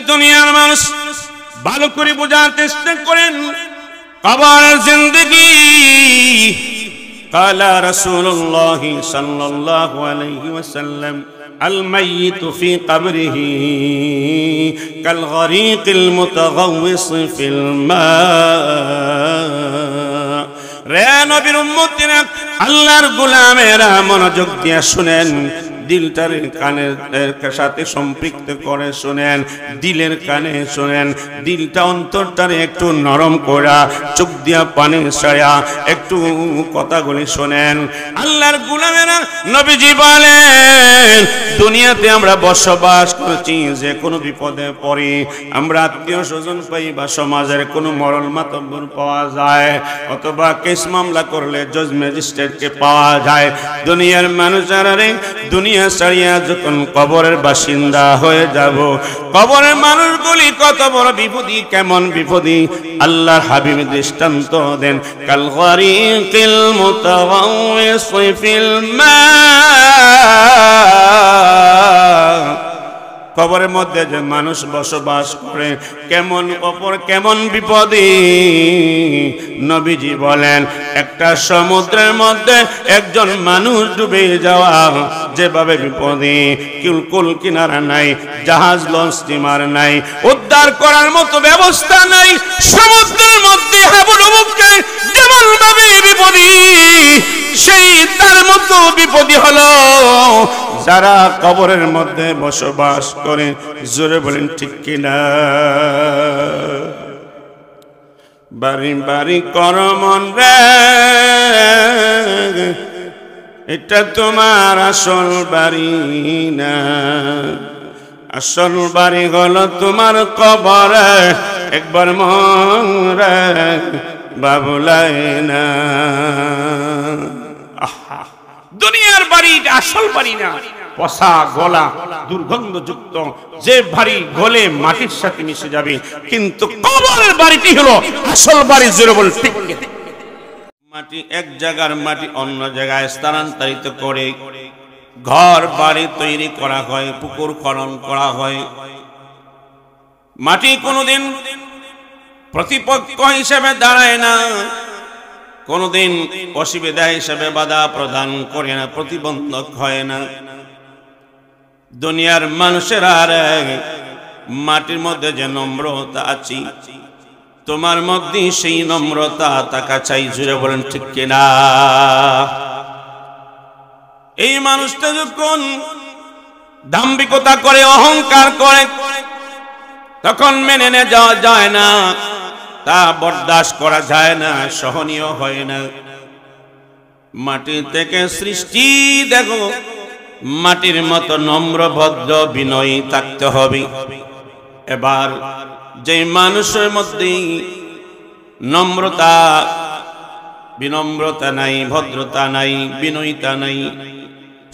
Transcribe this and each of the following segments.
দুনিয়ার মানুষ ভালো করে বোঝার চেষ্টা করেন কবরের জিন্দেগি। قال رسول الله صلى الله عليه وسلم الميت في قبره كالغريق المتغوص في الماء। রে নবীর উম্মতিরা, আল্লাহর গোলামেরা মনোযোগ দিয়ে শুনেন, দিলটার কানের সাথে সম্পৃক্ত করে শুনেন, দিলের কানে শুনেন, দিলটা অন্তরটারে একটু নরম করা, চোখ দিয়া পানি ছাড়া একটু কথাগুলি শোনেন। আল্লাহর গোলামেরা, নবীজি বলেন দুনিয়াতে আমরা বসবাস করছি, যে কোনো বিপদে পড়ি, আমরা আত্মীয় স্বজন পাই বা সমাজের কোনো মরল মাতব্বর পাওয়া যায়, অথবা কেস মামলা করলে জজ ম্যাজিস্ট্রেটকে পাওয়া যায়। দুনিয়ার মানুষেরা রে, দুনিয়া ছাড়িয়া যখন কবরের বাসিন্দা হয়ে যাব, কবরের মানুষগুলি কত বড় বিপদী, কেমন বিপদী আল্লাহর হাবিব দৃষ্টান্ত দেন। কাল গরিকিল মুতাওয়াসিস ফিল মা, কবরের মধ্যে যে মানুষ বসবাস করে কেমন অপর কেমন বিপদী। নবীজি বলেন একটা সমুদ্রের মধ্যে একজন মানুষ ডুবে যাওয়া যেভাবে বিপদী, কুল কিনারা নাই, জাহাজ লঞ্চ স্টিমার নাই, উদ্ধার করার মতো ব্যবস্থা নাই, সমুদ্রের মধ্যে হাবুডুবুকে যেমন ভাবে বিপদী, সেই তার মতো বিপদী হলো যারা কবরের মধ্যে বসবাস করে। জোরে বলেন ঠিক কিনা? বাড়ি বাড়ি কর মন রে, এটা তোমার আসল বাড়ি না, আসল বাড়ি হলো তোমার কবরে, একবার মরে বাবুলাই না। দুনিয়ার বাড়ি আসল বাড়ি না, পচা গলা দুর্গন্ধযুক্ত, যে বাড়ি গলে মাটির সাথে মিশে যাবে, কিন্তু কবরের বাড়িটি হলো আসল বাড়ি। জোরে বল ঠিক। মাটি এক জায়গার মাটি অন্য জায়গায় স্থানান্তরিত করে ঘর বাড়ি তৈরি করা হয়, পুকুর খনন করা হয়। মাটি কোনোদিন প্রতিপক্ষ হিসেবে দাঁড়ায় না, কোনদিন অসুবিধা হিসেবে বাধা প্রদান করে না, প্রতিবন্ধক হয় না। দুনিয়ার মানুষের আর মাটির মধ্যে যে নম্রতা আছে, তোমার মধ্যে সেই নম্রতা থাকা চাই। জুড়ে বলেন ঠিক কিনা? এই মানুষটা যখন দাম্ভিকতা করে, অহংকার করে, তখন মেনে নিয়ে যাওয়া যায় না, তা বরদাস্ত করা যায় না, সহনীয় হয় না। মাটি থেকে সৃষ্টি দেখো, মাটির মতো নম্র ভদ্র বিনয়ী থাকতে হবে। এবার যে মানুষের মধ্যে নম্রতা, বিনম্রতা নাই, ভদ্রতা নাই, বিনয়িতা নাই,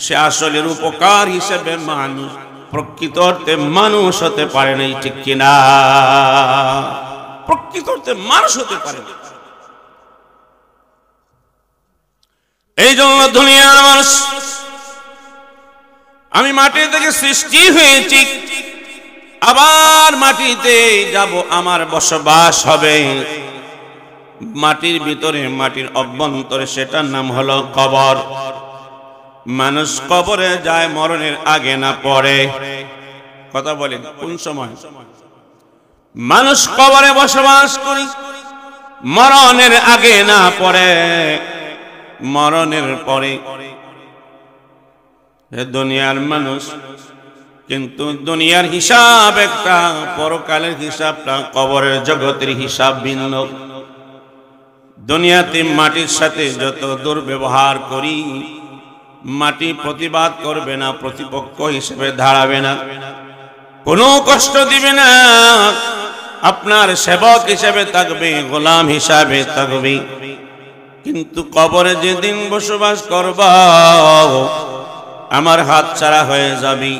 সে আসলে উপকার হিসেবে মানুষ, প্রকৃত অর্থে মানুষ হতে পারে নাই। ঠিক কিনা? প্রকৃত অর্থে মানুষ হতে পারে না। এই জন্য দুনিয়ার মানুষ, আমি মাটি থেকে সৃষ্টি হয়েছি, আবার মাটিতে যাব, আমার বসবাস হবে মাটির ভিতরে, মাটির অভ্যন্তরে, সেটার নাম হলো কবর। মানুষ কবরে যায় মরণের আগে না পরে। কথা বলেন কোন সময়? মানুষ কবরে বসবাস করি মরণের আগে না পরে, মরণের পরে। দুনিয়ার মানুষ কিন্তু দুনিয়ার হিসাব একটা, পরকালের হিসাবটা, কবরের জগতের হিসাব ভিন্ন। দুনিয়াতে মাটির সাথে যত দুর্ব্যবহার করি, মাটি প্রতিবাদ করবে না, প্রতিপক্ষ হিসেবে দাঁড়াবে না, কোনো কষ্ট দিবে না, আপনার সেবক হিসেবে থাকবে, গোলাম হিসাবে থাকবে। কিন্তু কবরে যেদিন বসবাস করবা, আমার হাত ছাড়া হয়ে যাবে,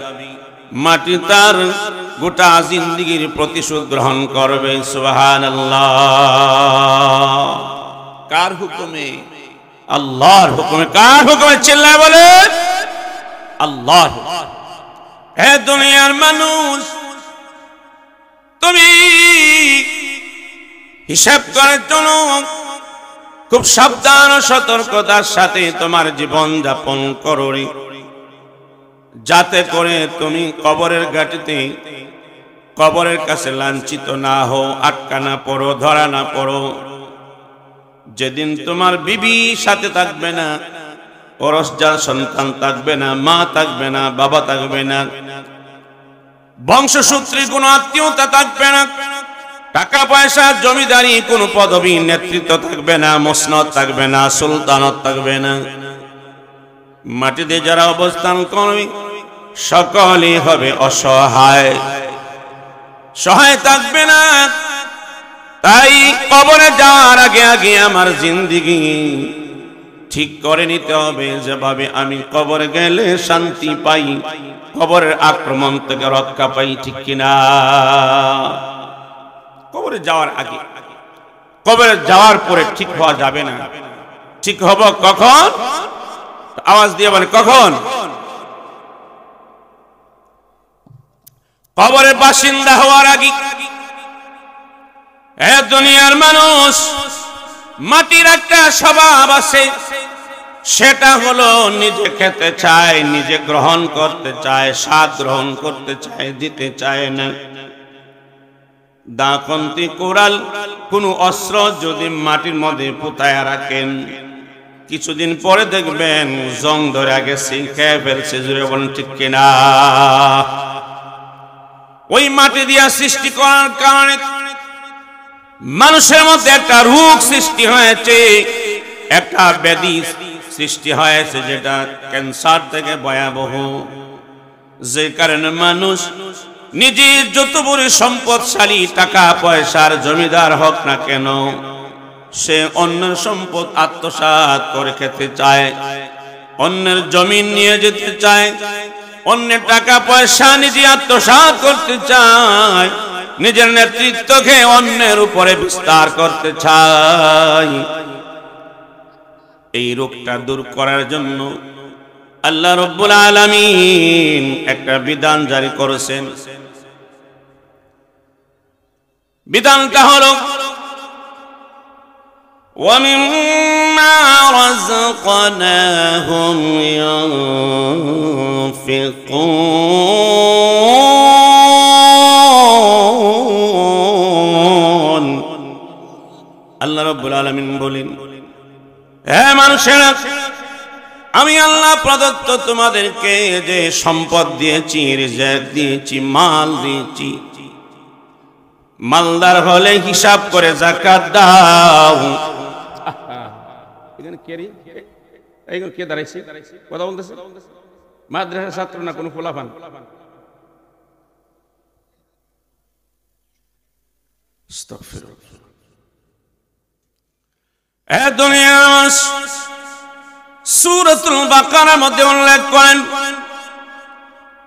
মাটি তার গোটা জিন্দেগীর প্রতিশোধ গ্রহণ করবে। সুবহানাল্লাহ। কার হুকুমে? আল্লাহর হুকুমে। কার হুকুমে? চিল্লায় বলে আল্লাহর। হে দুনিয়ার মানুষ, হিসাব করে চলো, খুব সাবধান ও সতর্কতার সাথে তোমার জীবন যাপন করো, যাতে করে তুমি কবরের ঘাটিতে, কবরের কাছে লাঞ্ছিত না হও, আটকা না পড়ো, ধরা না পড়ো। যেদিন তোমার বিবি সাথে থাকবে না, পরশজার সন্তান থাকবে না, মা থাকবে না, বাবা থাকবে না, বংশসূত্রে কোনো আত্মীয়তা থাকবে না, টাকা পয়সা জমিদারি কোনো পদবী নেতৃত্ব থাকবে না, মসনদ থাকবে না, সুলতানত থাকবে না। মাটিতে যারা অবস্থান করবে সকলেই হবে অসহায়, সহায় থাকবে না। তাই কবরে যাওয়ার আগে আগে আমার জিন্দেগি ঠিক করে নিতে হবে, যেভাবে আমি কবরে গেলে শান্তি পাই, কবরের আক্রমণ থেকে রক্ষা পাই, ঠিক কিনা? কবরে যাওয়ার আগে, কবরে যাওয়ার পরে ঠিক হওয়া যাবে না। ঠিক হব কখন? আওয়াজ দিয়ে বলে কখন? কবরের বাসিন্দা হওয়ার আগে। এ দুনিয়ার মানুষ, মাটির একটা স্বভাব আছে, সেটা হলো নিজে খেতে চায়, নিজে গ্রহণ করতে চায়, স্বাদ গ্রহণ করতে চায়, দিতে চায় না। দাঁতন্তি কোরাল কোন অস্ত্র যদি মাটির মধ্যে পুঁতায় রাখেন, কিছুদিন পরে দেখবেন জং ধরে গেছে, খেয়ে ফেলছে। জুড়ে বলেন ঠিক কিনা? ওই মাটি দিয়া সৃষ্টি করার কারণে মানুষের মধ্যে একটা রোগ সৃষ্টি হয়েছে, একটা ব্যাধি সৃষ্টি হয়েছে, যেটা ক্যান্সার থেকে ভয়াবহ। যে কারণে মানুষ নিজের যত বড় সম্পদশালী, টাকা পয়সার জমিদার হোক না কেন, সে অন্যের সম্পদ আত্মসাৎ করে খেতে চায়, অন্যের জমিন নিয়ে যেতে চায়, অন্যের টাকা পয়সা নিজে আত্মসাৎ করতে চায়, নিজের নেতৃত্বকে অন্যের উপরে বিস্তার করতে চায়। এই রোগটা দূর করার জন্য আল্লাহ রাব্বুল আলামিন একটা বিধান জারি করেছেন। বিধানটা হলো وَمِمَّا رَزَقْنَاهُمْ يُنْفِقُونَ। আল্লাহ রাব্বুল আলামিন বলেন, হে মানুষেরা, আমি আল্লাহ প্রদত্ত তোমাদেরকে যে সম্পদ দিয়েছি, রিজিক দিয়েছি, মাল দিয়েছি, মালদার হলে হিসাব করে যাকাত দাও। এখানে কে রে? এইগুলো কে দাঁড়াইছে? কথা বলতেছে? মাদ্রাসা ছাত্র না কোন ফুলাফান? আস্তাগফিরুল্লাহ। এ দুনিয়ার মানুষ, সূরাতুল বাকারার মধ্যে উল্লেখ করেন,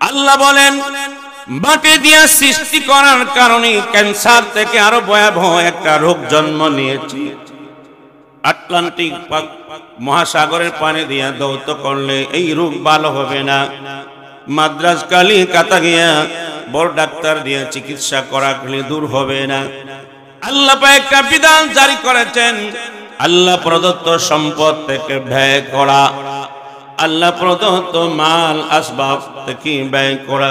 আল্লাহ বলেন মাটি দিয়ে সৃষ্টি করার কারণে ক্যান্সার থেকে আরো ভয়াবহ একটা রোগ জন্ম নিয়েছে। আটলান্টিক মহাসাগরের পানি দিয়ে দৌত করলে এই রোগ ভালো হবে না। মাদ্রাজ কাতা গিয়া বড় ডাক্তার দিয়ে চিকিৎসা করালে দূর হবে না। আল্লাহ পাক একটা বিধান জারি করেছেন, আল্লাহ প্রদত্ত সম্পদ থেকে ব্যয় করা, আল্লাহ প্রদত্ত মাল আসবাব থেকে ব্যয় করা।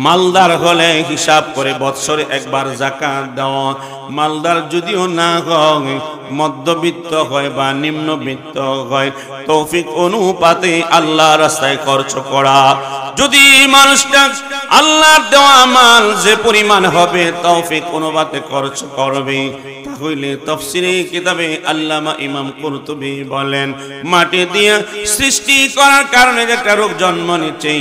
মালদার হলে হিসাব করে বৎসরে একবার যাকাত দেওয়া। মালদার যদিও না হয়, মধ্যবিত্ত হয় বা নিম্নবিত্ত হয়, তৌফিক অনুপাতে আল্লাহর রাস্তায় খরচ করা। যদি মানুষটা আল্লাহর দেওয়া মাল যে পরিমাণ হবে তৌফিক অনুপাতে খরচ করবে, তাহলে তাফসীরে কিতাবে আল্লামা ইমাম কুরতুবী বলেন, মাটি দিয়ে সৃষ্টি করার কারণে একটা রোগ জন্ম নিচ্ছে,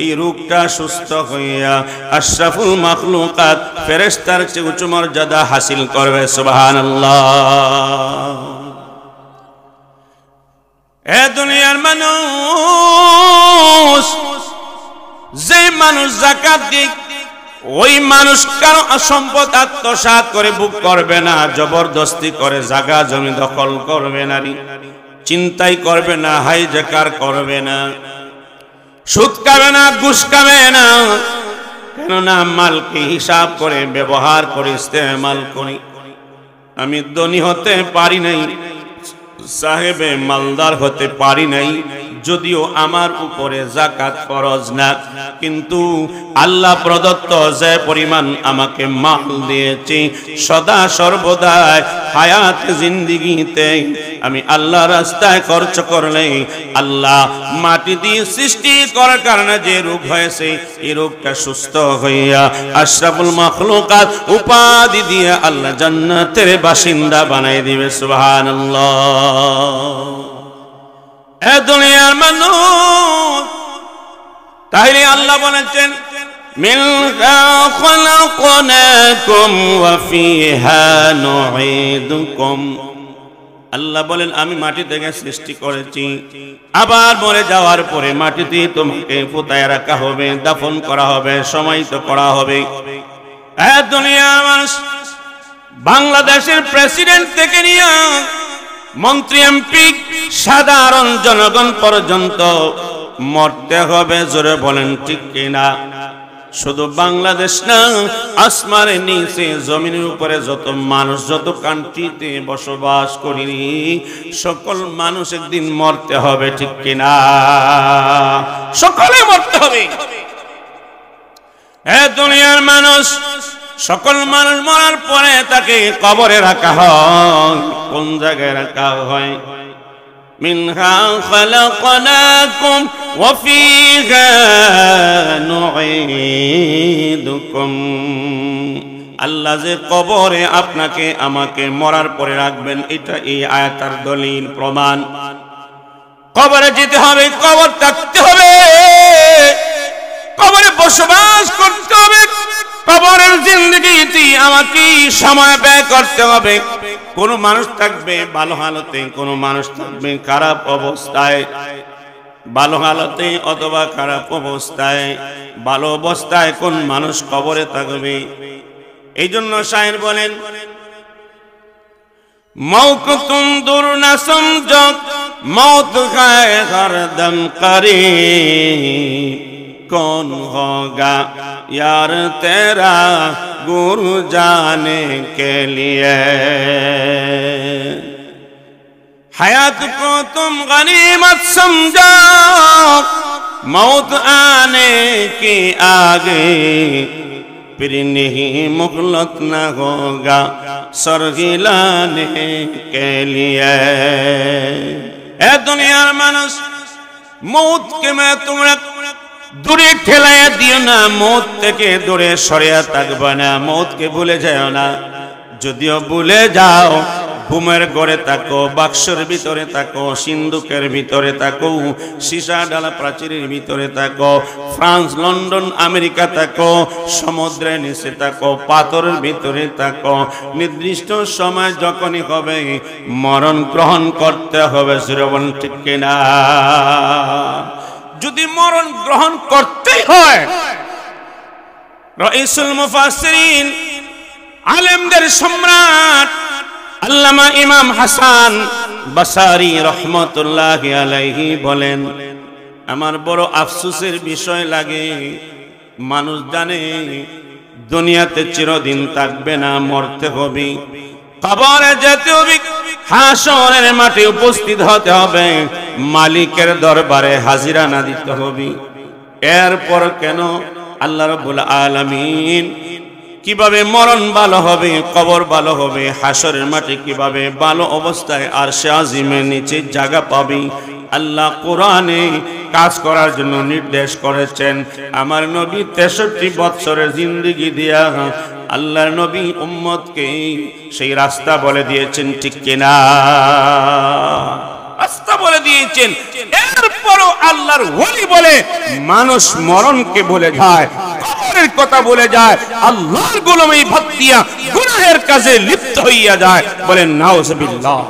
এই রোগটা সুস্থ হইয়া আশরাফুল মাখলুকাত ফেরেশতার চেয়ে উচ্চ মর্যাদা হাসিল করবে। সুবহানাল্লাহ। এ দুনিয়ার মানুষ, যে মানুষ যাকাত দিক, ওই মানুষ কারো সম্পদ আত্মসাৎ করে ভোগ করবে না, জবরদস্তি করে জায়গা জমি দখল করবে না, চিন্তাই করবে না, হাইজ্যাকার করবে না, সুদ খাবে না, ঘুষ খাবে না। কেননা মালকে হিসাব করে ব্যবহার করে ইস্তেমাল করি। আমি ধনী হতে পারি নাই, সাহেবে মালদার হতে পারি নাই, যদিও আমার উপরে যাকাত ফরজ না, কিন্তু আল্লাহ প্রদত্ত যে পরিমাণ আমাকে মাল দিয়েছে, সদা সর্বদা হায়াত জিন্দেগিতে আমি আল্লাহ রাস্তায় খরচ করলে আল্লাহ মাটি দিয়ে সৃষ্টি করার কারণে যে রোগ হয়েছে এই রোগটা সুস্থ হইয়া আশরাফুল মাখলুকাত উপাধি দিয়ে আল্লাহ জান্নাতের বাসিন্দা বানাই দিবে। সুবহানাল্লাহ। এ দুনিয়ার মানুষ, তাইলে আল্লাহ বলেছেন মিনহা খলাকনাকুম ওয়া ফিহা নুঈদুকুম। আল্লাহ বলেন আমি মাটি থেকে সৃষ্টি করেছি, আবার মরে যাওয়ার পরে মাটিতে তোমাকে পুঁতায় রাখা হবে, দাফন করা হবে, সমাহিত করা হবে। এ দুনিয়ার মানুষ, বাংলাদেশের প্রেসিডেন্ট থেকে নিয়ে মন্ত্রী এমপি সাধারণ জনগণ পর্যন্ত মরতে হবে। জোরে বলেন ঠিক কিনা? শুধু বাংলাদেশ না, আসমানের নিচে জমিনের উপরে যত মানুষ, যত কান্ট্রিতে বসবাস করি, সকল মানুষ একদিন মরতে হবে, ঠিক কিনা? সকলে মরতে হবে। এ দুনিয়ার মানুষ, সকল মানুষ মরার পরে তাকে কবরে রাখা হয়। কোন জায়গায় রাখা হয়? মিনহা খালাকনাকুম ওয়া ফিহা নুঈদুকুম। আল্লাহ যে কবরে আপনাকে আমাকে মরার পরে রাখবেন, এটা এই আয়াতের দলিল প্রমাণ। কবরে যেতে হবে, কবর থাকতে হবে, কবরে বসবাস করতে হবে, কবরের জিন্দেগিতে আমাকে সময় ব্যয় করতে হবে। কোন মানুষ থাকবে ভালো হালতে, কোন মানুষ থাকবে খারাপ অবস্থায়, ভালো হালতে অথবা খারাপ অবস্থায়। ভালো অবস্থায় কোন মানুষ কবরে থাকবে? এই জন্য শায়ের বলেন মওকুতুম দূর না সমঝো, মौत है हरदम करीब, कौन होगा यार तेरा गुरु जाने के लिए। हयात को तुम गनीमत समझो, मौत आने के आगे फिर नहीं मुहलत न होगा सर हिलाने के लिए। ए दुनियार मानुष, मौत के मैं तुम्हारा দূরে ঠেলাইয়া দিও না, মौत থেকে দূরে সরিয়া থাকবে না, মौतকে ভুলে যাও না। যদিও ভুলে যাও, ঘুমের ঘরে থাকো, বাক্সের ভিতরে থাকো, সিন্ধুকের ভিতরে থাকো, সীসা ডালা প্রাচীরের ভিতরে থাকো, ফ্রান্স, লন্ডন, আমেরিকা থাকো, সমুদ্রের নিচে থাকো, পাথরের ভিতরে থাকো, নির্দিষ্ট সময় যখনই হবে মরণ গ্রহণ করতে হবে। শ্রবণ ঠিক কিনা? যদি মরণ গ্রহণ করতেই হয়, রাইসুল মুফাসসিরিন আলেমদের সম্রাট আল্লামা ইমাম হাসান বাসারি রহমতুল্লাহি আলাইহি বলেন, আমার বড় আফসোসের বিষয় লাগে, মানুষ জানে দুনিয়াতে চিরদিন থাকবে না, মরতে হবে, কবরে যেতে হবে, হাসরের মাঠে উপস্থিত হতে হবে, মালিকের দরবারে হাজিরা না দিতে হবে। এরপর কেন আল্লাহ রাব্বুল আলামিন কিভাবে মরণ ভালো হবে, কবর ভালো হবে, হাসরের মাঠে কিভাবে ভালো অবস্থায় আরশে আজিমের নিচে জায়গা পাবে, আল্লাহ কোরআনে কাজ করার জন্য নির্দেশ করেছেন। আমার নবী 63 বছরের জিন্দেগি দিয়া আল্লাহর নবী উম্মতকে সেই রাস্তা বলে দিয়েছেন, ঠিক কিনা? রাস্তা বলে দিয়েছেন। এরপরও আল্লাহর ওলি বলে মানুষ মরণকে ভুলে যায়, কবরের কথা বলে যায়, আল্লাহর গোলামি বাদ দিয়া গুনাহের কাজে লিপ্ত হইয়া যায়। বলেন নাউজুবিল্লাহ।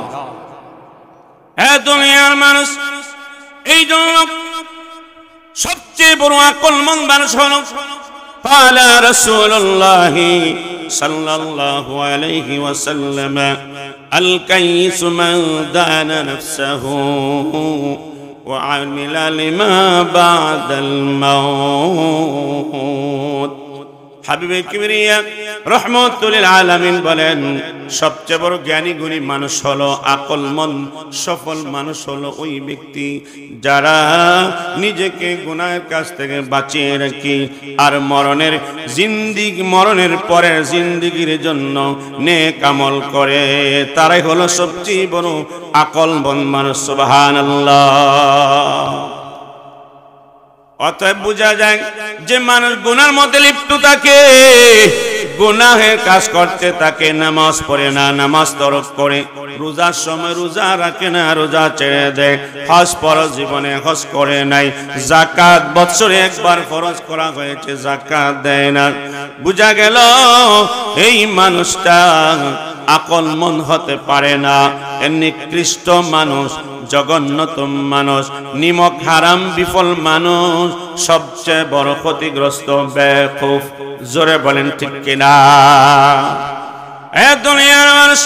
হে দুনিয়ার মানুষ, এই জন্য সবচেয়ে বড় আকলমন্দ মানুষ হলো قال رسول الله صلى الله عليه وسلم الكيس من دان نفسه وعمل لما بعد الموت। হাবিবে কিবরিয়া রাহমাতুল লিল আলামিন বলেন সবচেয়ে বড় জ্ঞানী গুণী মানুষ হলো আকলমন্দ সফল মানুষ হলো ওই ব্যক্তি যারা নিজেকে গুনাহের কাছ থেকে বাঁচিয়ে রাখে আর মরণের পরের জিন্দেগির জন্য নেক আমল করে, তারাই হলো সবচেয়ে বড় আকলমন্দ মানুষ। সুবহানাল্লাহ। অতএব বোঝা যায় যে মানুষ গুনার মধ্যে লিপ্ত থাকে, গুনাহের কাজ করতে থাকে, নামাজ পড়ে না, নামাজ তরক করে, রোজার সময় রোজা রাখে না, রোজা ছেড়ে দেয়, হজ ফরজ জীবনে হজ করে নাই, যাকাত বছরে একবার ফরজ করা হয়েছে যাকাত দেয় না। বোঝা গেল এই মানুষটা আকলমন্দ হতে পারে না, নিকৃষ্ট মানুষ, জঘন্যতম মানুষ, নিমক হারাম বিফল মানুষ, সবচেয়ে বড় ক্ষতিগ্রস্ত বেকুফ। জোরে বলেন ঠিক কিনা? দুনিয়ার মানুষ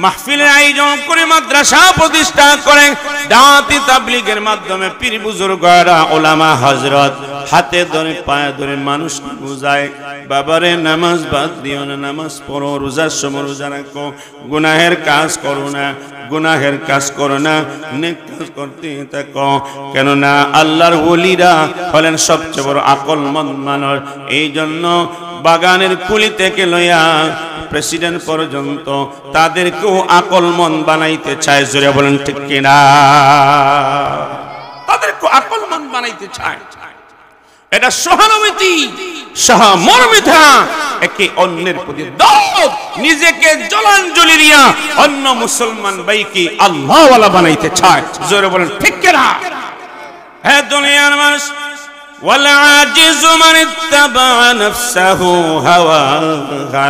মাহফিলের আয়োজন করে, মাদ্রাসা প্রতিষ্ঠা করে, দাওয়াতি তাবলীগের মাধ্যমে পীর বুজুর্গরা, ওলামা হযরত হাতে ধরে পায়ে ধরে মানুষকে বুঝায়, বাবারে নামাজ বাদ দিও না, নামাজ পড়ো, রোজার সময় রোজা রাখো, গুনাহের কাজ করো না, গুনাহের কাজ করো না, নেক কাজ করতে থাকো। কেননা আল্লাহর ওলিরা হলেন সবচেয়ে বড় আকলমন্দ মানুষ। এই জন্য বাগানের কুলি থেকে লইয়া প্রেসিডেন্ট পর্যন্ত তাদেরকেও আকলমন্দ বানাইতে চায়। জোরে বলেন ঠিক কিনা? তাদেরকেও আকলমন্দ বানাইতে চায়। এটা সহানুভূতি, সহমর্মিতা, একে অন্যের প্রতি দরদ, নিজেকে জলাঞ্জলি দিয়া অন্য মুসলমান ভাইকে আল্লাহওয়ালা বানাইতে চায়। জোরে বলেন ঠিক কিনা? হে দুনিয়ার মানুষ, ওয়াল আজিজু মান ইত্তাবা নাফসাহু হাওয়াহা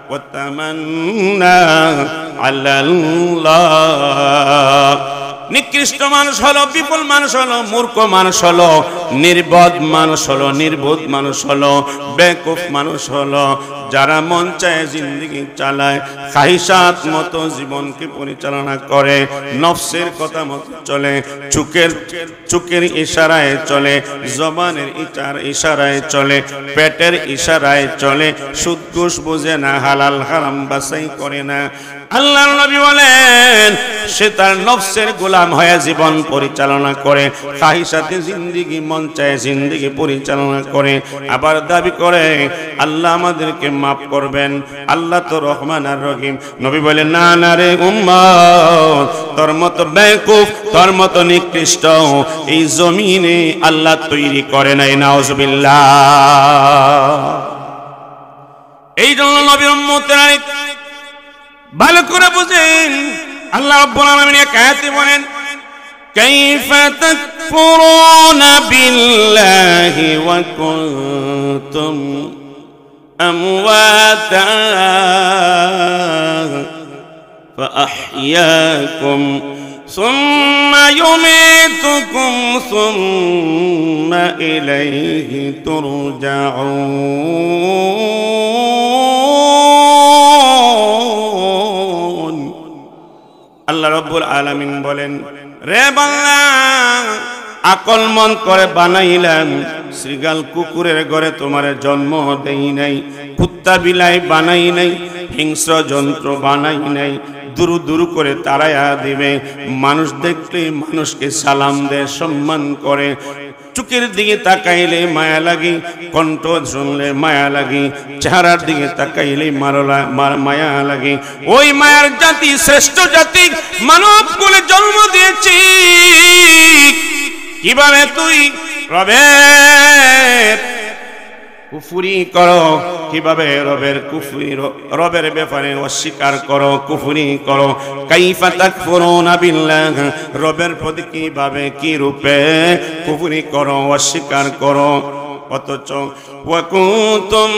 ওয়া তামান্না আলাল্লাহ। নিকৃষ্ট মানুষ হলো, বিফল মানুষ হলো, মূর্খ মানুষ হলো, নির্বোধ মানুষ হলো, নির্বোধ মানুষ হলো, বেকুফ মানুষ হলো, যারা মন চায় জিন্দেগি চালায়, খাহিসাত মতো জীবনকে পরিচালনা করে, নফসের কথা মতো চলে, চোখের ইশারায় চলে, জবানের ইশারায় চলে, পেটের ইশারায় চলে, সুদ ঘুষ বুঝে না, হালাল হারাম বাছাই করে না। আল্লাহর নবী বলেন সে তার নফসের গোলাম হয়ে জীবন পরিচালনা করে, খাহিসাতে জিন্দেগি, মন চায় জিন্দেগি পরিচালনা করে, আবার দাবি করে আল্লাহ আমাদেরকে মাফ করবেন, আল্লাহ তো রহমান আর রহিম। নবী বলেন না না রে উম্মত, তোর মতো বেকুফ, তোর মতো নিকৃষ্ট এই জমিনে আল্লাহ তৈরি করে নাই। নাউজুবিল্লাহ। এই জন্য নবীর উম্মতেরা ভালো করে বুঝেন, আল্লাহ রাব্বুল আলামিন এক আয়াতে বলেন, কাইফা তাকফুরুনা বিল্লাহি ওয়া কুনতুম আমওয়াতা ফাআহইয়াকুম সুম্মা ইউমীতুকুম সুম্মা ইলাইহি তুরজাউন। আল্লাহ রাব্বুল আলামিন বলেন, রে বান্দা, আকলমন্দ করে বানাইলাম, শ্রীগাল কুকুরের ঘরে তোমার জন্ম দেই নাই, কুত্তা বিলাই বানাই নাই, হিংস্র যন্ত্র বানাই নাই, দুরু দুরু করে তাড়াইয়া দিবে, মানুষ দেখলে মানুষকে সালাম দেয়, সম্মান করে, চোখের দিকে তাকাইলে মায়া লাগে, কণ্ঠ শুনলে মায়া লাগে, চেহারার দিকে তাকাইলে মায়া লাগে। ওই মায়ার জাতি, শ্রেষ্ঠ জাতি মানব কুলে জন্ম দিয়েছি। কিভাবে তুই রবের কুফরি করো, কিভাবে রবের ব্যাপারে অস্বীকার করো, কুফরি করো। কাইফা তাকফুরুনা বিল্লাহ, রবের প্রতি কিভাবে কি রূপে কুফরি করো, অস্বীকার করো। অথচ ওয়া কুনতুম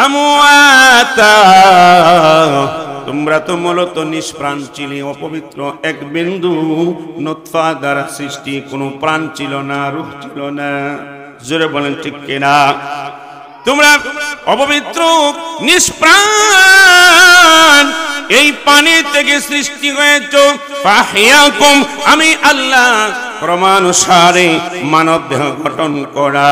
আমওয়াতা, তোমরা তো মূলত নিষ্প্রাণ ছিলে, অপবিত্র, এক বিন্দু নুতফা দ্বারা সৃষ্টি, কোনো প্রাণ ছিল না, রূহ ছিল না। জোরে বলেন ঠিক কিনা? তোমরা অপবিত্র, নিষ্প্রাণ, এই পানি থেকে সৃষ্টি হয়েছ। ফাহিয়াকুম, আমি আল্লাহ ক্রমানুসারে মানব দেহ গঠন করা,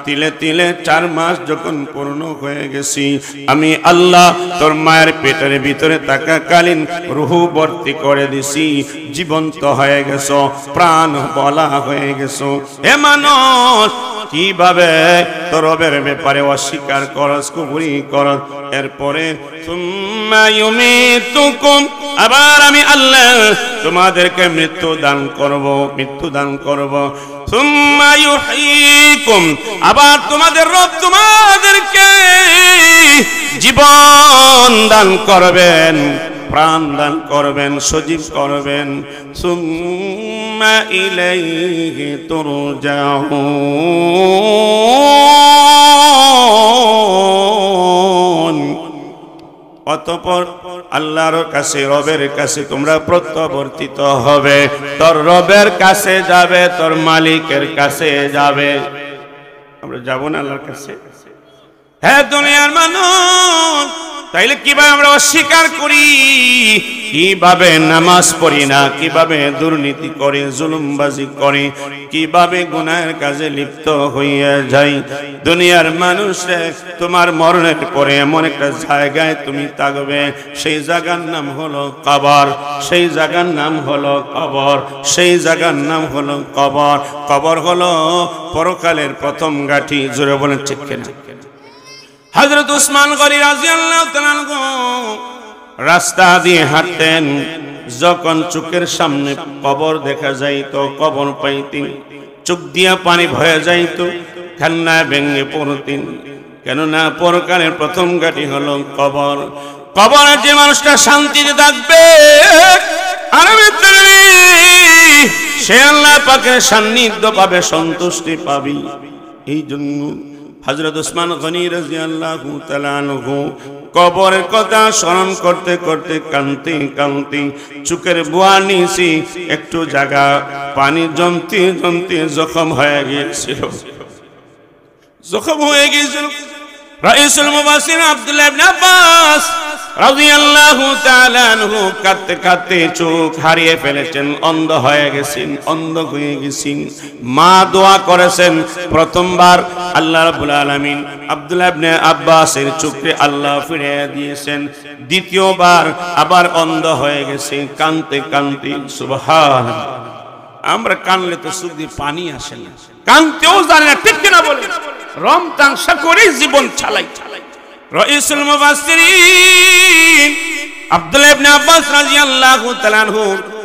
তিলে তিলে 4 মাস যখন পূর্ণ হয়ে গেছি, আমি আল্লাহ তোর মায়ের পেটের ভিতরে থাকাকালীন রূহ ভর্তি করে দিছি, জীবন্ত হয়ে গেছো, প্রাণ বলা হয়ে গেছো। হে মানুষ, কিভাবে তোর রবের ব্যাপারে অস্বীকার করস, কুফরি করস? এরপরে সুম্মা ইউমিতুকুম, আবার আমি আল্লাহ তোমাদেরকে মৃত্যু দান করব। সুম্মা ইউহয়িকুম, আবার তোমাদের রব তোমাদেরকে জীবন দান করবেন, প্রাণ দান করবেন, সজীব করবেন। সুম্মা ইলাইহি তুরজাউন, অতঃপর আল্লাহর কাছে, রবের কাছে তোমরা প্রত্যাবর্তিত হবে। তোর রবের কাছে যাবে, তোর মালিকের কাছে যাবে। আমরা যাব না আল্লাহর কাছে? হ্যাঁ দুনিয়ার মানুষ, তাইলে কিভাবে আমরা অস্বীকার করি? কিভাবে নামাজ পড়ি না, কিভাবে দুর্নীতি করে, জুলুমবাজি করে, কিভাবে গুনাহের কাজে লিপ্ত হইয়া যাই? দুনিয়ার মানুষে, তোমার মরণের পরে এমন একটা জায়গায় তুমি থাকবে, সেই জায়গার নাম হলো কবর, সেই জায়গার নাম হলো কবর, সেই জায়গার নাম হলো কবর। কবর হলো পরকালের প্রথম গাঠি। জোরে বলেন ঠিক কিনা? হযরত উসমান গনি রাদিয়াল্লাহু তাআলা আনহু রাস্তা দিয়ে হাঁটতেন, যখন চোখের সামনে কবর দেখা যাইতো, কবর পাইতেন, চোখ দিয়া পানি ভয়ে যাইতো, কান্নায় ভেঙে পড়তেন। কেননা পরকালের প্রথম ঘাঁটি হলো কবর। কবরে যে মানুষটা শান্তিতে থাকবে, আরামে থাকবে, সে আল্লাহ পাকের সান্নিধ্য পাবে, সন্তুষ্টি পাবে। এই জন্য হযরত উসমান গনি রাদিয়াল্লাহু তাআলা আনহু কবরের কথা স্মরণ করতে করতে কাঁদতে কাঁদতে চোখের বুয়া নিচে একটু জায়গা পানি জমতে জমতে জখম হয়ে গিয়েছিল। রাইসুল মুফাসসির আব্দুল্লাহ ইবনে আব্বাস রাদিয়াল্লাহু তাআলা আনহু কাঁদতে কাঁদতে চোখ হারিয়ে ফেলেছেন, অন্ধ হয়ে গেছেন, অন্ধ হয়ে গেছেন। মা দোয়া করেছেন, প্রথমবার আল্লাহ রাব্বুল আলামিন আব্দুল্লাহ ইবনে আব্বাসের চোখে আল্লাহ ফিরিয়ে দিয়েছেন, দ্বিতীয়বার আবার অন্ধ হয়ে গেছে। কাঁদতে কাঁদতে, সুবহানাল্লাহ, আমরা কানলে তো চোখ দিয়ে পানি আসে না, কানতেও জানি না, ঠিক কিনা বলেন? রম তাংসা করে জীবন চালাই। রাইসুল মুফাসসিরিন আব্দুল্লাহ ইবনে আব্বাস রাদিয়াল্লাহু তাআলা আনহু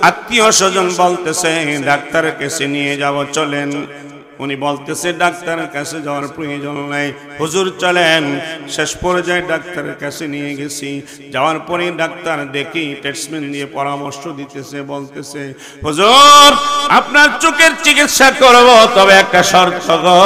আত্মীয় স্বজন বলতেছে, ডাক্তারের কাছে নিয়ে যাব, চলেন। উনি বলতেছে, ডাক্তারের কাছে যাওয়ার প্রয়োজন নাই, হুজুর চলেন। শেষ পর্যায়ে ডাক্তারের কাছে নিয়ে গেছি। যাওয়ার পরে ডাক্তার দেখি ট্রিটমেন্ট দিয়ে পরামর্শ দিতেছে, বলতেছে, হুজুর আপনার চোখের চিকিৎসা করব, তবে একটা শর্ত গো,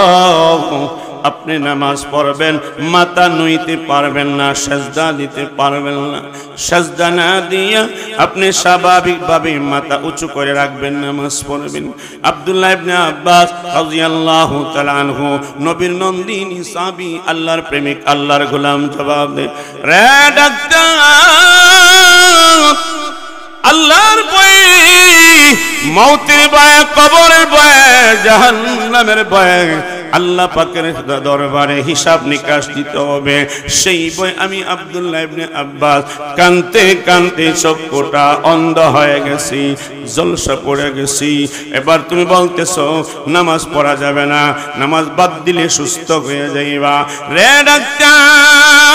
আপনি নামাজ পড়বেন, মাথা নুইতে পারবেন না, সেজদা দিতে পারবেন না। সেজদা না দিয়া আপনি স্বাভাবিকভাবে মাথা উঁচু করে রাখবেন, নামাজ পড়বেন। আব্দুল্লাহ ইবনে আব্বাস রাদিয়াল্লাহু তাআলা আনহু, নবীর নন্দিনী সাহাবী, আল্লাহর প্রেমিক, আল্লাহর গোলাম, জবাব দেন, রে ডাক্তার, আল্লাহর ভয়ে, মওতের ভয়ে, কবরের ভয়ে, জাহান্নামের ভয়ে আল্লাহ পাকের দরবারে হিসাব নিকাশ দিতে হবে, সেই ভয় আমি আব্দুল্লাহ ইবনে আব্বাস কানতে কানতে চক্ষুটা অন্ধ হয়ে গেছি, জলসা পড়ে গেছি। এবার তুমি বলতেছো নামাজ পড়া যাবে না, নামাজ বাদ দিলে সুস্থ হয়ে যাইবা। রে ডাক্তার,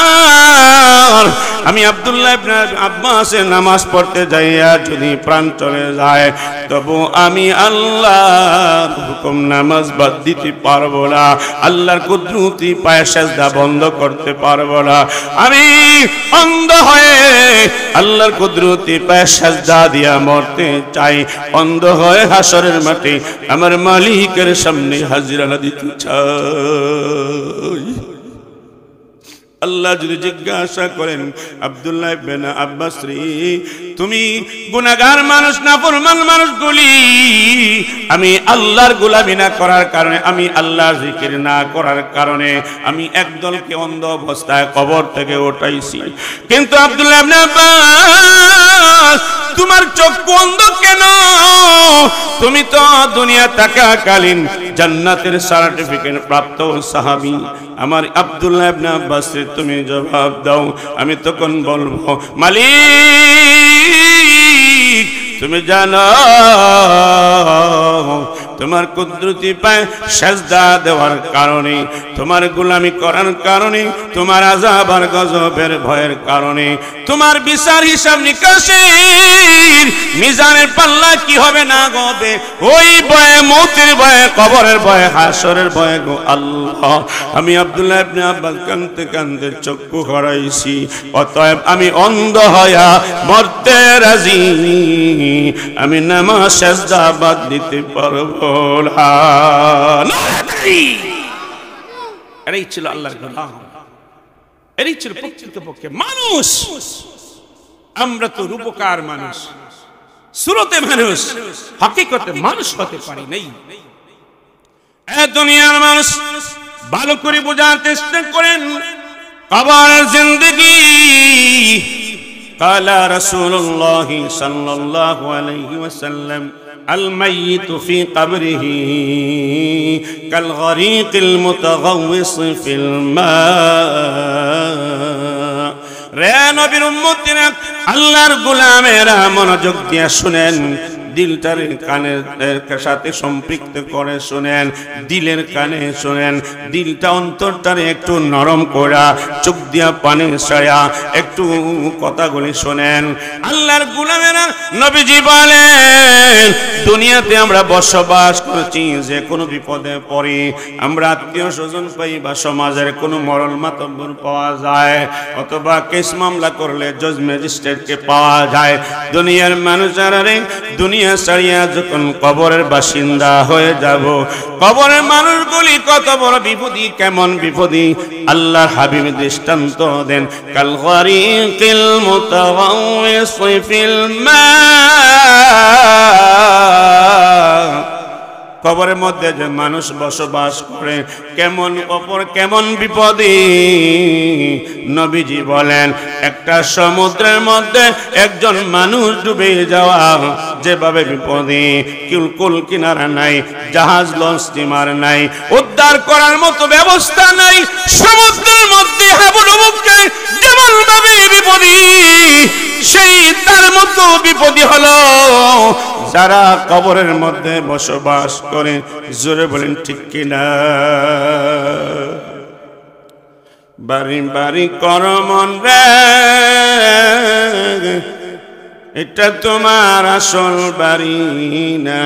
আমি আব্দুল্লাহ ইবনে আব্বাসের নামাজ পড়তে যাইয়া যদি প্রাণ চলে যায়, তবু আমি আল্লাহর হুকুম নামাজ বাদ দিতে পারবো না, আল্লাহর কুদরতি পায়ে সেজদা বন্ধ করতে পারবো না। আমি অন্ধ হয়ে আল্লাহর কুদরতি পায়ে সেজদা দিয়া মরতে চাই, অন্ধ হয়ে হাসরের মাঠে আমার মালিকের সামনে হাজিরা দিতে চাই। আল্লাহ যদি জিজ্ঞাসা করেন, আব্দুল্লাহ ইবনে আব্বাস রে তুমি গুনাহগার মানুষ, নাফরমান মানুষগুলি আমি আল্লাহর গোলামি না করার কারণে, আমি আল্লাহর জিকির না করার কারণে আমি একদলকে অন্ধ অবস্থায় কবর থেকে উঠাইছি। কিন্তু আব্দুল্লাহ ইবনে আব্বাস, তোমার চক্ষু অন্ধ কেন? তুমি তো দুনিয়া থাকাকালীন জান্নাতের সার্টিফিকেট প্রাপ্ত সাহাবী। আমার আব্দুল্লাহ ইবনে আব্বাস, তুমি জবাব দাও। আমি তখন বলবো, মালিক তুমি জানো তোমার কুদরতি পায় সেজদা দেওয়ার কারণে, তোমার গোলামি করার কারণে, তোমার আযাব আর গজবের ভয়ের কারণে, তোমার বিচার হিসাব নিকাশের মিজানের পাল্লা কি হবে না হবে, ওই ভয়ে, মৌতের ভয়ে, কবরের ভয়ে, হাসরের ভয়ে গো আল্লাহ, আমি আব্দুল্লাহ ইবনে আব্বাস কাঁদতে কাঁদতে চক্ষু হারাইছি। অতএব আমি অন্ধ হইয়া মরতে রাজি, আমি নামাজ সেজদা বাদ দিতে পারবো না। এটাই ছিল আল্লাহর গোলাম, এটাই ছিল প্রকৃতপক্ষে মানুষ। আমরা তো রূপকার মানুষ, সুরতে মানুষ, হাকিকতে মানুষ হতে পারি নাই। দুনিয়ার মানুষ ভালো করে বোঝার চেষ্টা করেন কবরের জিন্দেগি। قال رسول الله صلى الله عليه وسلم الميت في قبره كالغريق المتغوص في الماء। রে নবীর উম্মতিরা, আল্লাহর গোলামেরা মনোযোগ দিয়ে শুনেন, দিলটার কানের সাথে সম্পৃক্ত করে শুনেন, দিলের কানে শুনেন, দিলটা অন্তরটারে একটু নরম করা, চোখ দিয়া পানি ছায়া একটু কথাগুলি শুনেন। আল্লাহর গোলামেরা, নবীজি বলেন, দুনিয়াতে আমরা বসবাস করছি, যে কোনো বিপদে পড়ি, আমরা আত্মীয় স্বজন পাই বা সমাজের কোনো মরল মাতব্বর পাওয়া যায়, অথবা কেস মামলা করলে জজ ম্যাজিস্ট্রেটকে পাওয়া যায়। দুনিয়ার মানুষেরা রে, দুনিয়া ছাড়িয়া যখন কবরের বাসিন্দা হয়ে যাব, কবরের মানুষগুলি কত বড় বিপদী, কেমন বিপদী আল্লাহর হাবিব দৃষ্টান্ত দেন। কাল গরিকিল মুতাগাওয়িস ফিল মা, কবরের মধ্যে যে মানুষ বসবাস করে কেমন অপর কেমন বিপদী, নবীজি বলেন একটা সমুদ্রের মধ্যে একজন মানুষ ডুবে যাওয়া যেভাবে বিপদী, কুল কিনারা নাই, জাহাজ লঞ্চ স্টিমার নাই, উদ্ধার করার মতো ব্যবস্থা নাই, সমুদ্রের মধ্যে হাবুডুবুকে যেমন ভাবে বিপদী, সেই তার মতো বিপদী হলো যারা কবরের মধ্যে বসবাস করে। জোরে বলেন ঠিক কিনা? বাড়ি বাড়ি কর মন রে, এটা তোমার আসল বাড়ি না,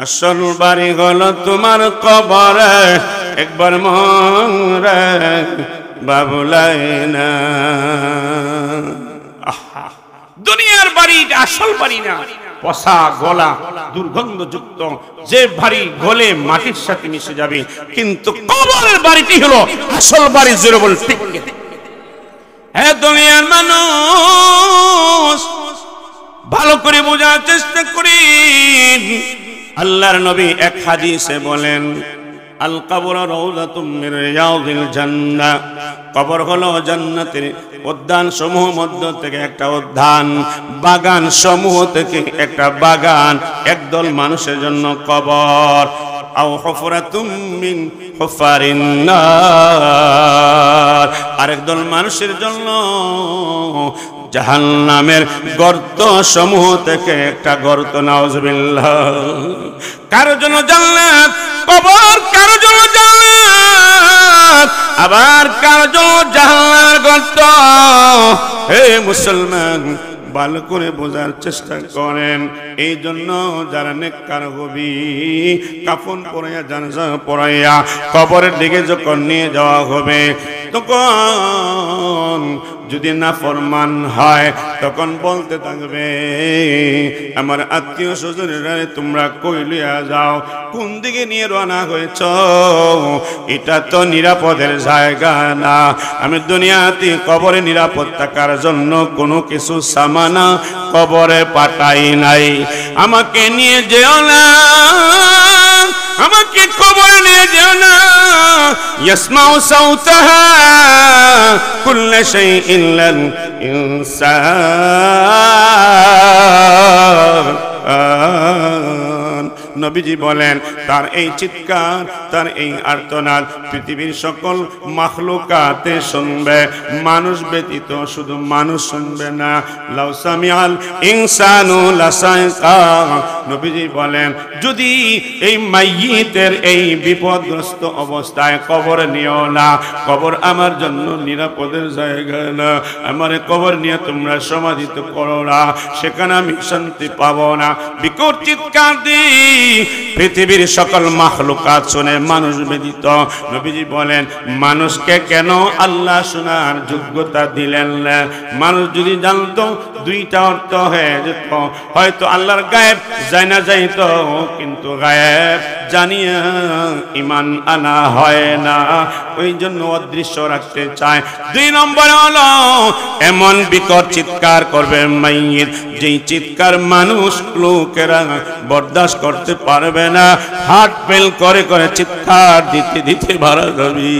আসল বাড়ি হলো তোমার কবরে, একবার মন রে বাবুলাই না। দুনিয়ার বাড়ি আসল বাড়ি না, পচা গলা দুর্গন্ধযুক্ত, যে বাড়ি গলে মাটির সাথে মিশে যাবে, কিন্তু কবরের বাড়িটি হলো আসল বাড়ি। জোরে বল ঠিক। হ্যাঁ দুনিয়ার মানুষ, ভালো করে বোঝার চেষ্টা করি। আল্লাহর নবী এক হাদিসে বলেন, আল কবর রাউযাতুম মির রিয়াযিল জান্নাহ, কবর হলো জান্নাতের উদ্যান সমূহ মধ্য থেকে একটা উদ্যান, বাগান সমূহ থেকে একটা বাগান। একদল মানুষের জন্য কবর, আও হুফরাতুম মিন হুফারিন নার, আরেকদল মানুষের জন্য জাহান্নামের গর্ত সমূহ থেকে একটা গর্ত। নাউযুবিল্লাহ। কারো জন্য জান্নাত কবর, কারো জন্য জান্নাত, আবার কারো জন্য জাহান্নামের গর্ত। হে মুসলমান, ভালো করে বোঝার চেষ্টা করেন। এই জন্য যারা নেককার হবি, কাফন পরাইয়া জানাজা পরাইয়া কবরের দিকে যখন নিয়ে যাওয়া হবে, তখন যদি নাফরমান হয় তখন বলতে থাকবে, আমার আত্মীয় স্বজনেরা তোমরা কই লইয়া যাও, কোন দিকে নিয়ে রওনা হয়েছ? এটা তো নিরাপদের জায়গা না। আমি দুনিয়াতে কবরে নিরাপদ থাকার জন্য কোনো কিছু সামানা কবরে পাঠাই নাই। আমাকে নিয়ে যেও না, আমাকে কবরে নিয়ে যেও না। ইয়াসমাউ সাউতাহা কুল্লু শাইইন লাল ইনসান। নবীজি বলেন তার এই চিৎকার, তার এই আর্তনাদ পৃথিবীর সকল মাখলুকাতে শুনবে, মানুষ ব্যতীত শুধু মানুষ শুনবে না। লাউ সামিআল ইনসানু লাসাইকা। নবীজি বলেন যদি এই মাইয়িতের এই বিপদগ্রস্ত অবস্থায় কবর নিও না, কবর আমার জন্য নিরাপদের জায়গা না, আমার কবর নিয়ে তোমরা সমাধিত করো না, সেখানে আমি শান্তি পাবো না। বিকট চিৎকার দিই পৃথিবীর সকল মাখলুকাত শুনে, মানুষ ব্যতীত। নবীজি বলেন মানুষকে কেন আল্লাহ শোনার যোগ্যতা দিলেন না? মানুষ যদি জানতো দুইটা অর্থ হয়ে যেত, হয়তো আল্লাহর গায়েব যায় না যাইত, কিন্তু গায়েব জানিয়া ইমান আনা হয় না, ওই জন্য অদৃশ্য রাখতে চায়। 2 নম্বর হলো এমন বিকট চিৎকার করবে মাইয়িত, যেই চিৎকার মানুষ লোকেরা বরদাস্ত করতে পারবে না, হার্ট ফেল করে করে চিৎকার দিতে দিতে মারা যাবে।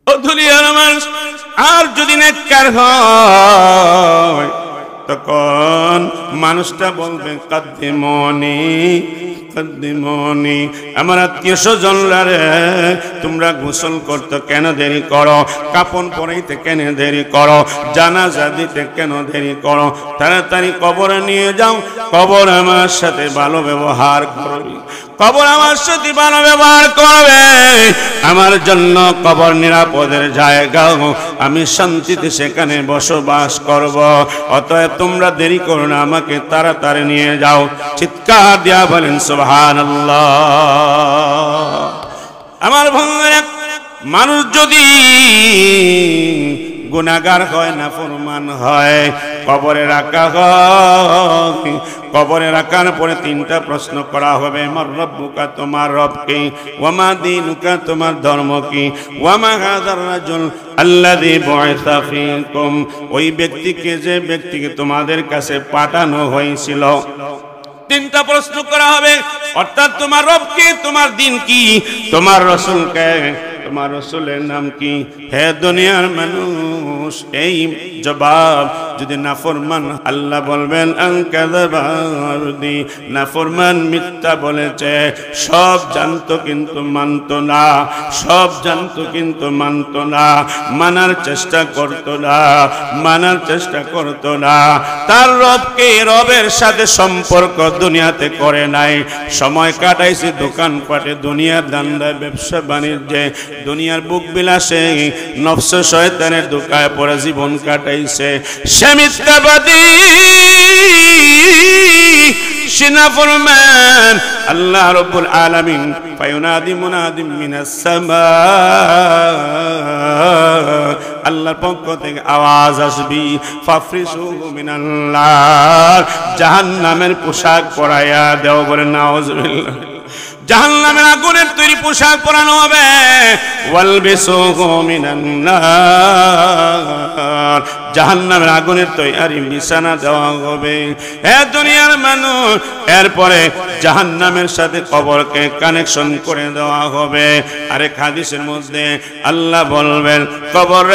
ও দুনিয়ার মানুষ, আর যদি নেককার হয় তখন মানুষটা বলবে কাদ্দিমনি কাদ্দিমনি। আমার আত্মীয় স্বজনরা রে, তোমরা গোসল করতে কেন দেরি করো? কাপড় পরাইতে কেন দেরি করো? জানাজা দিতে কেন দেরি করো? তাড়াতাড়ি কবরে নিয়ে যাও, কবর আমার সাথে ভালো ব্যবহার করবে, কবর আমার সাথে ভালো ব্যবহার করবে। আমার জন্য কবর নিরাপদের জায়গা, আমি শান্তিতে সেখানে বসবাস করব। অতএব তোমরা দেরি করো না, আমাকে তাড়াতাড়ি নিয়ে যাও। চিৎকার দিয়া বলেন সুবহানাল্লাহ। আমার বন্ধুরা, মানুষ যদি গুনাহগার হয়, নাফরমান হয়, কবরে রাখা হয়, কবরে রাখার পরে 3টা প্রশ্ন করা হবে। মার রব্বুকা, তোমার রব কি? ওয়া মা দীনুকা, তোমার ধর্ম কি? ওয়া মা হাযার রাজুল আল্লাযী বুইসা ফীকুম, ওই ব্যক্তিকে, যে ব্যক্তিকে তোমাদের কাছে পাঠানো হয়েছিল। 3টা প্রশ্ন করা হবে। অর্থাৎ তোমার রব কি, তোমার দিন কি, তোমার রাসূল কে, তোমার রাসূলের নাম কি? হে দুনিয়ার মানুষ, এই জবাব যদি নাফরমান, আল্লাহ বলবেন আনকাযাবাদি, নাফরমান মিথ্যা বলেছে। সব জানতো কিন্তু মানতো না, সব জানতো কিন্তু মানতো না, মানার চেষ্টা করতো না, মানার চেষ্টা করতো না। তার রবকে, রবের সাথে সম্পর্ক দুনিয়াতে করে নাই। সময় কাটাইছে দোকানপাটে, দুনিয়ার দান্দায়, ব্যবসা বাণিজ্যে, দুনিয়ার বুক বিলাসে, নফস শয়তানের দোকায় পড়ে জীবন কাটাইছে। সে মিথ্যাবাদী, সে নাফরমান। আল্লাহ রাব্বুল আলামিন ফায়ুনাদি মুনাদিম মিনাস সামা, আল্লাহর পক্ষ থেকে আওয়াজ আসবি, ফাফরিসুহু মিনাল নার, জাহান্নামের পোশাক পরাইয়া দেও। বলে নাউযুবিল্লাহ। জাহান্নামের আগুনের তৈরি পোশাক পরানো হবে। ওয়ালবিসুহু মিনান নার, জাহান্নামের আগুনের তৈরি বিছানা দেওয়া হবে। হে দুনিয়ার মানুষ, এরপরে জাহান্নামের সাথে কবরকে কানেকশন করে দেওয়া হবে। আরেক হাদিসের মধ্যে আল্লাহ বলবেন, কবর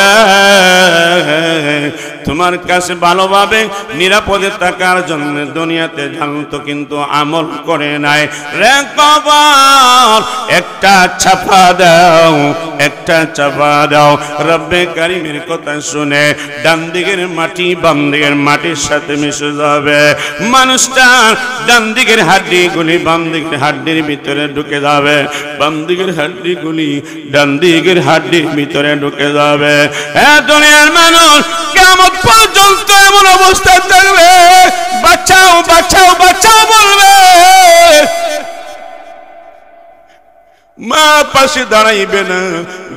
তোমার কাছে ভালোভাবে নিরাপদে থাকার জন্য দুনিয়াতে জানতো কিন্তু আমল করে নাই। রে কবর, একটা চাপা দাও, একটা চাপা দাও। রব্বে কারিমের কথা শুনে ডান দিকের মাটি বাম দিকের মাটির সাথে মিশে যাবে। মানুষটার ডান দিকের হাড্ডিগুলি বাম দিকের হাড্ডির ভিতরে ঢুকে যাবে, বাম দিকের হাড্ডিগুলি ডান দিকের হাড্ডির ভিতরে ঢুকে যাবে। হ্যাঁ দুনিয়ার মানুষ, কিয়ামত পর্যন্ত এমন অবস্থা থাকবে, বাঁচাও বাঁচাও বাঁচাও বলবে। মা পাশে দাঁড়াইবে না,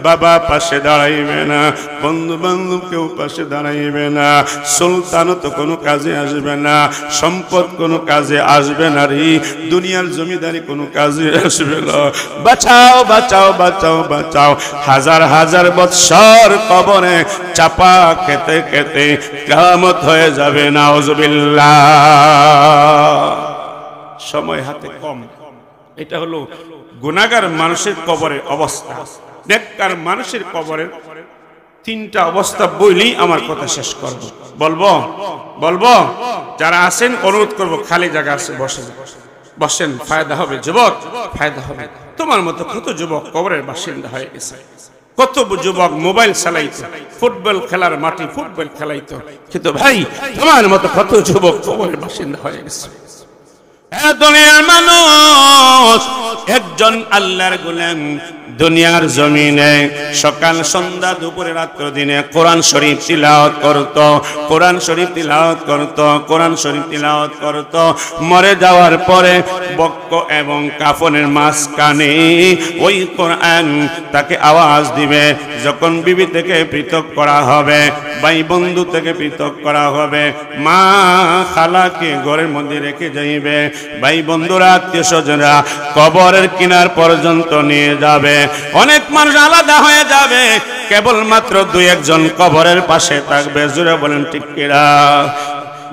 বাবা পাশে দাঁড়াইবে না, বন্ধু বান্ধব কেউ পাশে দাঁড়াইবে না, সুলতানও তো কোনো কাজে আসবে না, সম্পদ কোনো কাজে আসবে না রে, দুনিয়ার জমিদারি কোনো কাজে আসবে না। বাঁচাও বাঁচাও বাঁচাও বাঁচাও। হাজার হাজার বৎসর কবরে চাপা খেতে খেতে কিয়ামত হয়ে যাবে, নাউজুবিল্লাহ। সময় হাতে কম। এটা হলো গুনাহগার মানুষের কবরের অবস্থা। নেককার মানুষের কবরের তিনটা অবস্থা বইলেই আমার কথা শেষ করব। বলবো যারা আছেন অনুরোধ করব, খালি জায়গা আছে বসেন, ফায়দা হবে যুবক, ফায়দা হবে। তোমার মতো কত যুবক কবরের বাসিন্দা হয়ে গেছে, কত যুবক মোবাইল চালাইতো, ফুটবল খেলার মাটি ফুটবল খেলাইতো, কিন্তু ভাই তোমার মতো কত যুবক কবরের বাসিন্দা হয়ে গেছে। দুনিয়ার মানুষ একজন আল্লাহর গোলাম দুনিয়ার জমিনে সকাল সন্ধ্যা দুপুরে রাত্র দিনে কোরআন শরীফ তিলাওয়াত করত, কোরআন শরীফ তিলাওয়াত করত, কোরআন শরীফ তিলাওয়াত করত। মরে যাওয়ার পরে বক্ষ এবং কাফনের মাঝখানে ওই কোরআন তাকে আওয়াজ দিবে। যখন বিবি থেকে পৃথক করা হবে, ভাই বন্ধু থেকে পৃথক করা হবে, মা খালাকে ঘরের মধ্যে রেখে যাইবে, ভাই বন্ধুরা আত্মীয় স্বজনরা কবরের কিনার পর্যন্ত নিয়ে যাবে। অনেক মানুষ আলাদা হয়ে যাবে, কেবলমাত্র দুই একজন কবরের পাশে থাকবে। জোরে বলেন ঠিক কিনা?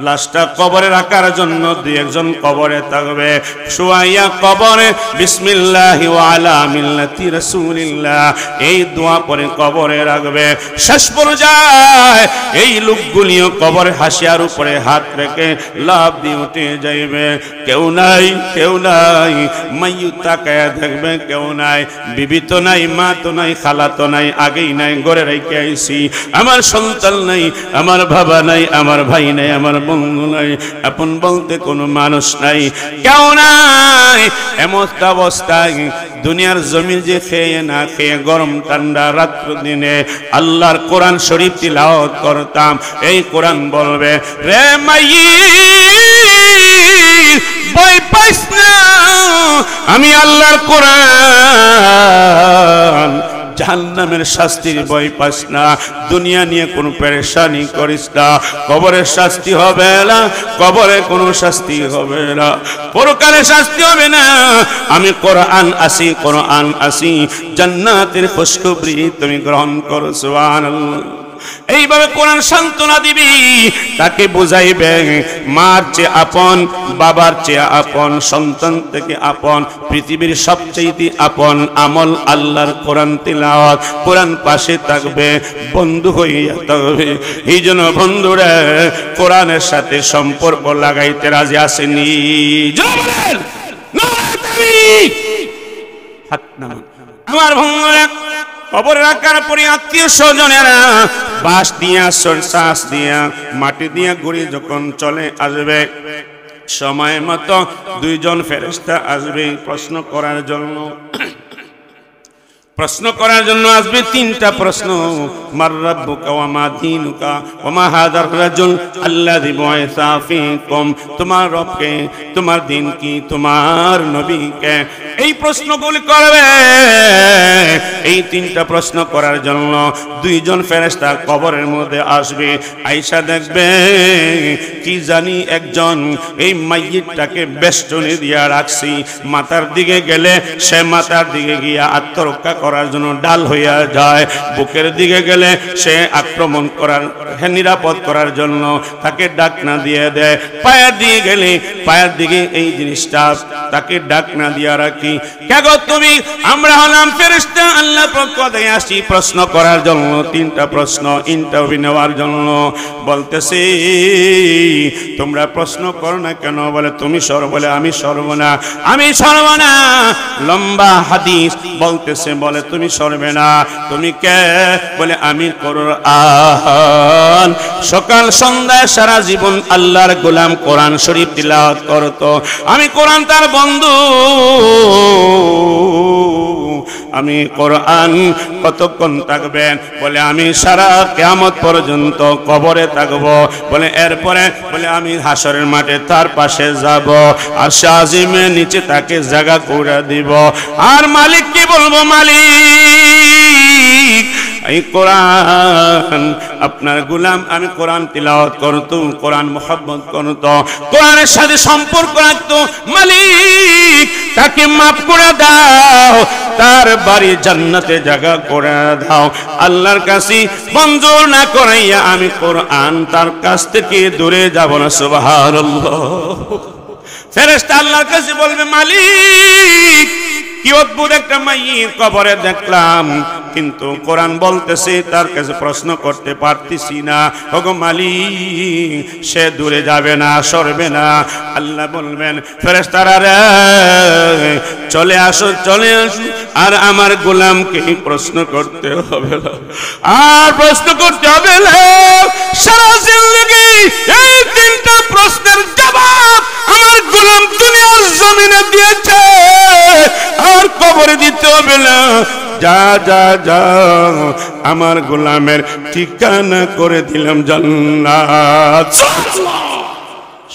লাশটা কবরে রাখার জন্য দুই একজন কবরে থাকবে। শুয়াইয়া কবরে বিসমিল্লাহি ওয়া আলা মিল্লাতি রাসূলিল্লাহ এই দোয়া পড়ে কবরে রাখবে। শেষ পর্যায়ে এই লোকগুলিও কবরে হাসিয়ার উপরে হাত রেখে লাফ দিয়ে উঠে যাইবে। কেউ নাই, কেউ নাই, মাইয়ুত তাকায়া দেখবে, কেউ নাই, বিবি তো নাই, মা তো নাই, খালা তো নাই, আগেই নাই, ঘরে রেখে আইছি, আমার সন্তান নাই, আমার বাবা নাই, আমার ভাই নাই, আমার বন্ধু নাই, আপন বলতে কোনো মানুষ নাই, কেউ নাই। এমন অবস্থায় দুনিয়ার জমিন যে খেয়ে না খেয়ে গরম ঠান্ডা রাত্র দিনে আল্লাহর কোরআন শরীফ তিলাওয়াত করতাম। এই কোরআন বলবে, রে মাইয়িত ভয় পাইস না, আমি আল্লাহর কোরআন, জাহান্নামের শাস্তির ভয় পাস না, দুনিয়া নিয়ে কোনো পেরেশানি করিস না, কবরের শাস্তি হবে না, কবরে কোনো শাস্তি হবে না, পরকালে শাস্তি হবে না। আমি কোরআন আসি, কোরআন আসি, জান্নাতের খুশখবরি তুমি গ্রহণ করো। সুবহানাল্লাহ। এইভাবে কোরআন সান্ত্বনা দিবি, তাকে বুঝাইবে মার চেয়ে আপন, বাবার চেয়ে আপন, সন্তান থেকে আপন, পৃথিবীর সবচেয়ে আপন আমল আল্লাহর কোরআন তিলাওয়াত। কোরআন পাশে থাকবে, বন্ধু হইয়া থাকবে। এই জন্য বন্ধুরা কোরআনের সাথে সম্পর্ক লাগাইতে রাজি আসেনি। আমার বন্ধুরা কবর রাখার পরে আত্মীয় স্বজনেরা বাঁশ দিয়া, শ্বাস দিয়া, মাটি দিয়া ঘুরে যখন চলে আসবে, সময় মতো দুইজন ফেরেশতা আসবে প্রশ্ন করার জন্য। প্রশ্ন করার জন্য আসবে তিনটা প্রশ্ন, মার রাব্বুকা ওয়া মা দীনুকা ওয়া মা হাযার রাজুল আল্লাযী বুইসা ফীকুম, তোমার রবকে, তোমার দিন কি, তোমার নবীকে, এই প্রশ্নগুলি করবে। এই তিনটা প্রশ্ন করার জন্য দুইজন ফেরেশতা কবরের মধ্যে আসবে। আয়েশা দেখবে কি জানি একজন এই মাইয়িতটাকে বেষ্টনী দিয়া রাখছি, মাথার দিকে গেলে সে মাথার দিকে গিয়া আত্মরক্ষা করার জন্য ডাল হইয়া যায়, বুকের দিকে গেলে সে আক্রমণ করার, নিরাপদ করার জন্য তাকে ডাকনা দিয়ে দেয়, পায়ের দিকে গেলে পায়ের দিকে এই জিনিসটা তাকে ডাকনা দিয়া রাখি। কেন তুমি, আমরা হলাম ফেরেশতা, আল্লাহ পক্ষ থেকে আসি প্রশ্ন করার জন্য, তিনটা প্রশ্ন ইন্টারভিউ নেওয়ার জন্য। বলতেছি তোমরা প্রশ্ন করো না কেন? বলে তুমি সরব, বলে আমি সরব না, আমি সরব না। লম্বা হাদিস বলতেছে, বলে তুমি সরবে না, তুমি কে? বলে আমি কোরআন। সকাল সন্ধ্যায় সারা জীবন আল্লাহর গোলাম কোরআন শরীফ তিলাওয়াত করতো, আমি কোরআন তার বন্ধু। আমি কোরআন কতক্ষণ থাকবেন? বলে আমি সারা কিয়ামত পর্যন্ত কবরে থাকবো। বলে এরপরে বলে আমি হাসরের মাঠে তার পাশে যাব, আর শাজিমের নিচে তাকে জায়গা করে দিব। আর মালিক কি বলবো, মালিক এই কোরআন আপনার গোলাম, আমি কোরআন তিলাওয়াত করতো, কোরআন মুহাব্বত করতো, কোরআনের সাথে সম্পর্ক রাখতো, মালিক তাকে মাফ করে দাও, তার বাড়ি জান্নাতে জায়গা করে দাও। আল্লাহর কাছে মঞ্জুর না করাইয়া আমি কোরআন তার কাছ থেকে দূরে যাব না। সুবহানাল্লাহ। ফেরেশতা আল্লাহর কাছে বলবে, মালিক কি অদ্ভুত একটা মাইয়িত কবরে দেখলাম, কিন্তু কোরআন বলতেছে তার কাছে প্রশ্ন করতে পারতেছি না। ওগো মালিক, সে দূরে যাবে না, সরবে না। আল্লাহ বলবেন, ফেরেশতারা রে চলে আসো, চলে আসো, আর আমার গোলামকে প্রশ্ন করতে হবে না, আর প্রশ্ন করতে হবে না। সারা জিন্দেগি এই তিনটা প্রশ্নের জবাব আমার গোলাম দুনিয়ার জমিনে দিয়েছে, আর কবরে দিতে হবে না। যা যা যা, আমার গোলামের ঠিকানা করে দিলাম জান্নাত।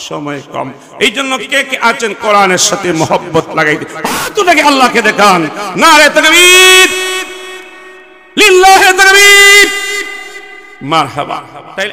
সময় কম, এই জন্য কে কে আছেন কোরআনের সাথে মহব্বত লাগাই দুটাকে আল্লাহকে দেখান। নারে তাকবীর, লিল্লাহি তাকবীর, মারহাবা। তাই